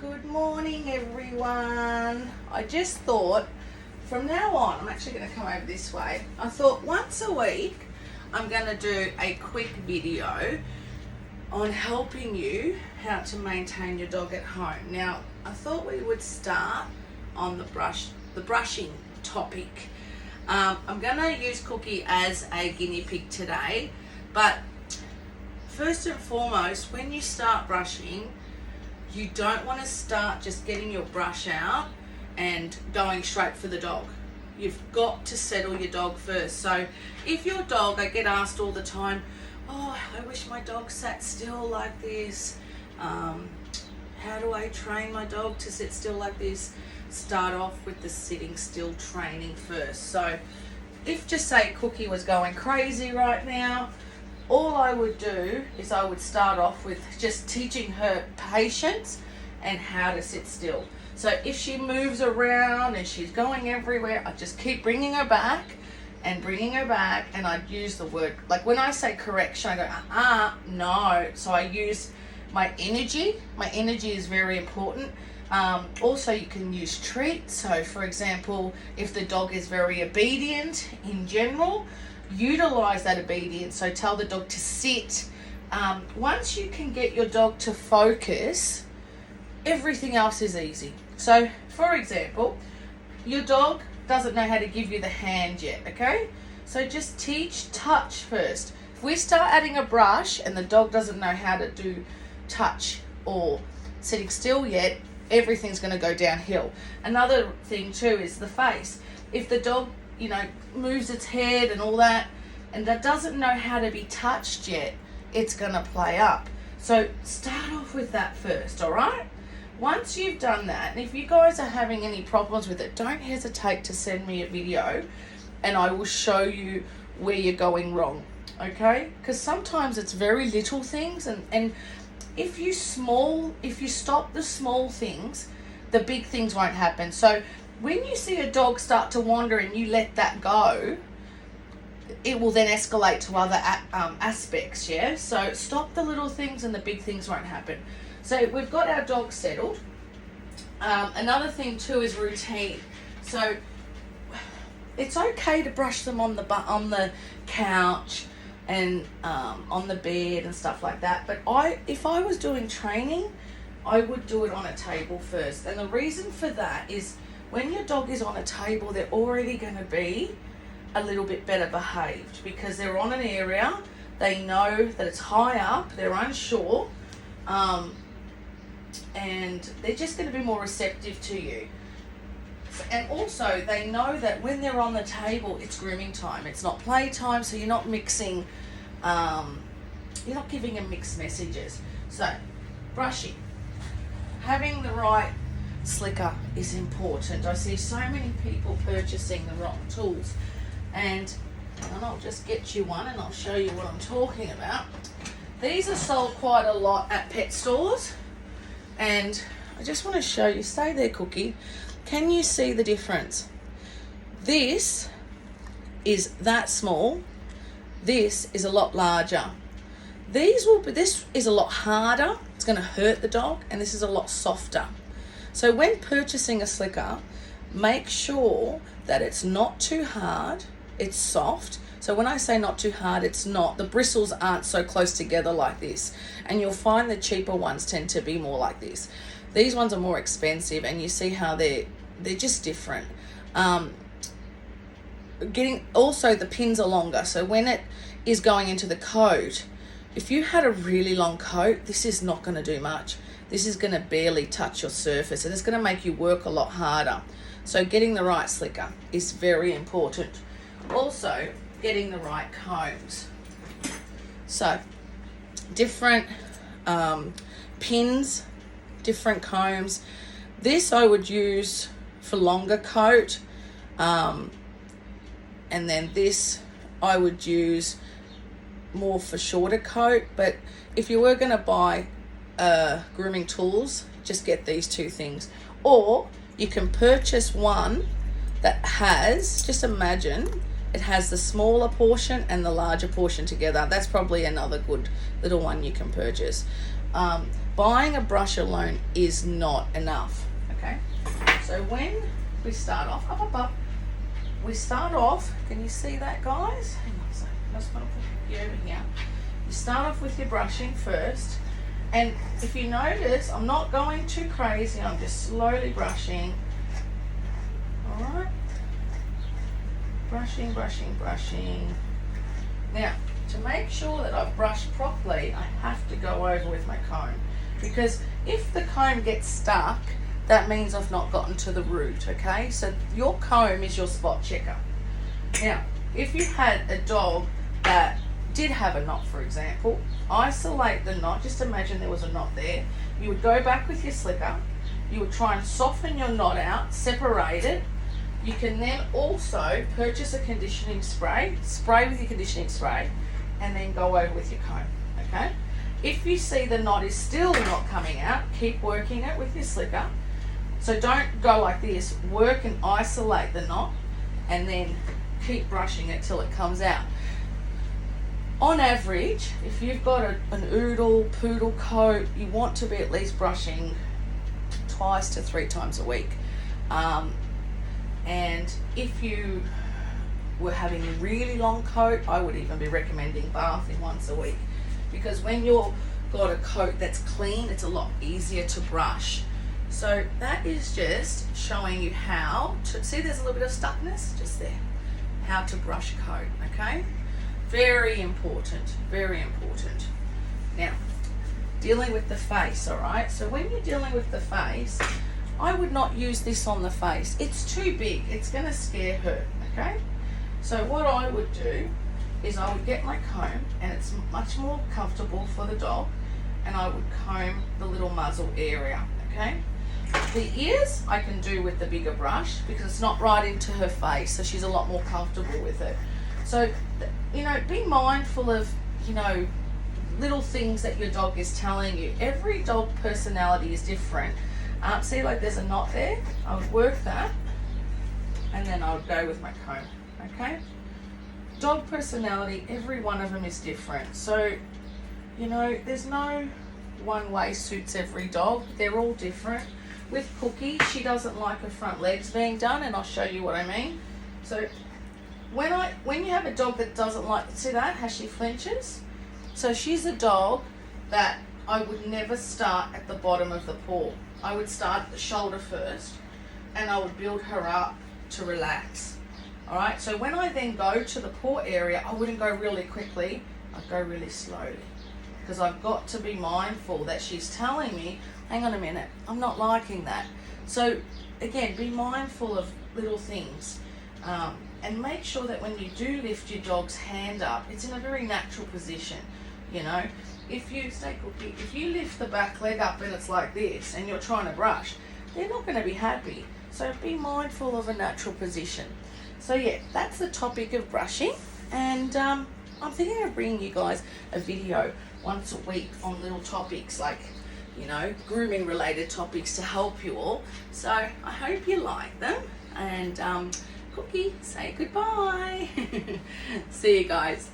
Good morning, everyone. I just thought from now on, I'm actually going to come over this way. I thought once a week, I'm going to do a quick video on helping you how to maintain your dog at home. Now, I thought we would start on the brushing topic. I'm going to use Cookie as a guinea pig today, but first and foremost, when you start brushing, you don't want to start just getting your brush out and going straight for the dog. You've got to settle your dog first. So if your dog, I get asked all the time, oh, I wish my dog sat still like this. How do I train my dog to sit still like this? Start off with the sitting still training first. So if just say Cookie was going crazy right now, all I would do is I would start off with just teaching her patience and how to sit still. So if she moves around and she's going everywhere, I just keep bringing her back and I'd use the word, like when I say correction, I go, no. So I use my energy. My energy is very important. Also, you can use treats. So for example, if the dog is very obedient in general, utilize that obedience. So tell the dog to sit. Once you can get your dog to focus, everything else is easy. So for example, your dog doesn't know how to give you the hand yet, okay? So just teach touch first. If we start adding a brush and the dog doesn't know how to do touch or sitting still yet, everything's going to go downhill. Another thing too is the face. If the dog moves its head and all that, and that doesn't know how to be touched yet, it's gonna play up. So start off with that first, all right? Once you've done that, and if you guys are having any problems with it, don't hesitate to send me a video and I will show you where you're going wrong, okay? Because sometimes it's very little things, and if you stop the small things, the big things won't happen. So when you see a dog start to wander and you let that go, it will then escalate to other aspects, yeah? So stop the little things and the big things won't happen. So we've got our dog settled. Another thing too is routine. So it's okay to brush them on the couch and on the bed and stuff like that. But if I was doing training, I would do it on a table first. And the reason for that is when your dog is on a table, they're already going to be a little bit better behaved because they're on an area, they know that it's high up, they're unsure, and they're just going to be more receptive to you. And also, they know that when they're on the table, it's grooming time. It's not play time, so you're not mixing, you're not giving them mixed messages. So, brushing. Having the right slicker is important. I see so many people purchasing the wrong tools, and I'll just get you one and I'll show you what I'm talking about. These are sold quite a lot at pet stores, and I just want to show you. Stay there, Cookie. Can you see the difference? This is that small. This is a lot larger. This is a lot harder. It's going to hurt the dog, and this is a lot softer. So when purchasing a slicker, make sure that it's not too hard, it's soft. So when I say not too hard, it's not, the bristles aren't so close together like this. And you'll find the cheaper ones tend to be more like this. These ones are more expensive, and you see how they're just different. Also the pins are longer. So when it is going into the coat, if you had a really long coat, this is not going to do much. This is going to barely touch your surface, and it's going to make you work a lot harder. So getting the right slicker is very important. Also, getting the right combs. So different pins, different combs. This I would use for longer coat, and then this I would use more for shorter coat. But if you were going to buy grooming tools, just get these two things. Or you can purchase one that has, just imagine, it has the smaller portion and the larger portion together. That's probably another good little one you can purchase. Buying a brush alone is not enough, okay? So when we start off, we start off, can you see that, guys? Hang on a second, I just want to put you over here. You start off with your brushing first, and if you notice, I'm not going too crazy, I'm just slowly brushing. All right, brushing, brushing, brushing. Now, to make sure that I've brushed properly, I have to go over with my comb, because if the comb gets stuck, that means I've not gotten to the root, okay? So your comb is your spot checker. Now, if you had a dog that did have a knot, for example, isolate the knot. Just imagine there was a knot there. You would go back with your slicker. You would try and soften your knot out, separate it. You can then also purchase a conditioning spray, spray with your conditioning spray, and then go over with your comb, okay? If you see the knot is still not coming out, keep working it with your slicker. So don't go like this, work and isolate the knot, and then keep brushing it till it comes out. On average, if you've got an oodle, poodle coat, you want to be at least brushing 2 to 3 times a week. And if you were having a really long coat, I would even be recommending bathing once a week, because when you've got a coat that's clean, it's a lot easier to brush. So that is just showing you how to, see there's a little bit of stuckness just there, how to brush coat, okay? Very important, very important. Now, dealing with the face, all right? So when you're dealing with the face, I would not use this on the face. It's too big, it's gonna scare her, okay? So what I would do is I would get my comb, and it's much more comfortable for the dog, and I would comb the little muzzle area, okay? The ears I can do with the bigger brush because it's not right into her face, so she's a lot more comfortable with it. So, you know, be mindful of, you know, little things that your dog is telling you. Every dog personality is different. See, like there's a knot there. I would work that, and then I would go with my comb, okay? Dog personality, every one of them is different. So, you know, there's no one way suits every dog. They're all different. With Cookie, she doesn't like her front legs being done, and I'll show you what I mean. So when you have a dog that doesn't like, see that, how she flinches? So she's a dog that I would never start at the bottom of the paw. I would start at the shoulder first, and I would build her up to relax. All right, so when I then go to the paw area, I wouldn't go really quickly, I'd go really slowly, because I've got to be mindful that she's telling me, hang on a minute, I'm not liking that. So again, be mindful of little things, and make sure that when you do lift your dog's hand up, it's in a very natural position. You know, if you say, Cookie, if you lift the back leg up and it's like this and you're trying to brush, they're not going to be happy. So be mindful of a natural position. So yeah, that's the topic of brushing, and I'm thinking of bringing you guys a video once a week on little topics like, you know, grooming related topics to help you all. So I hope you like them, and Cookie, say goodbye. See you guys.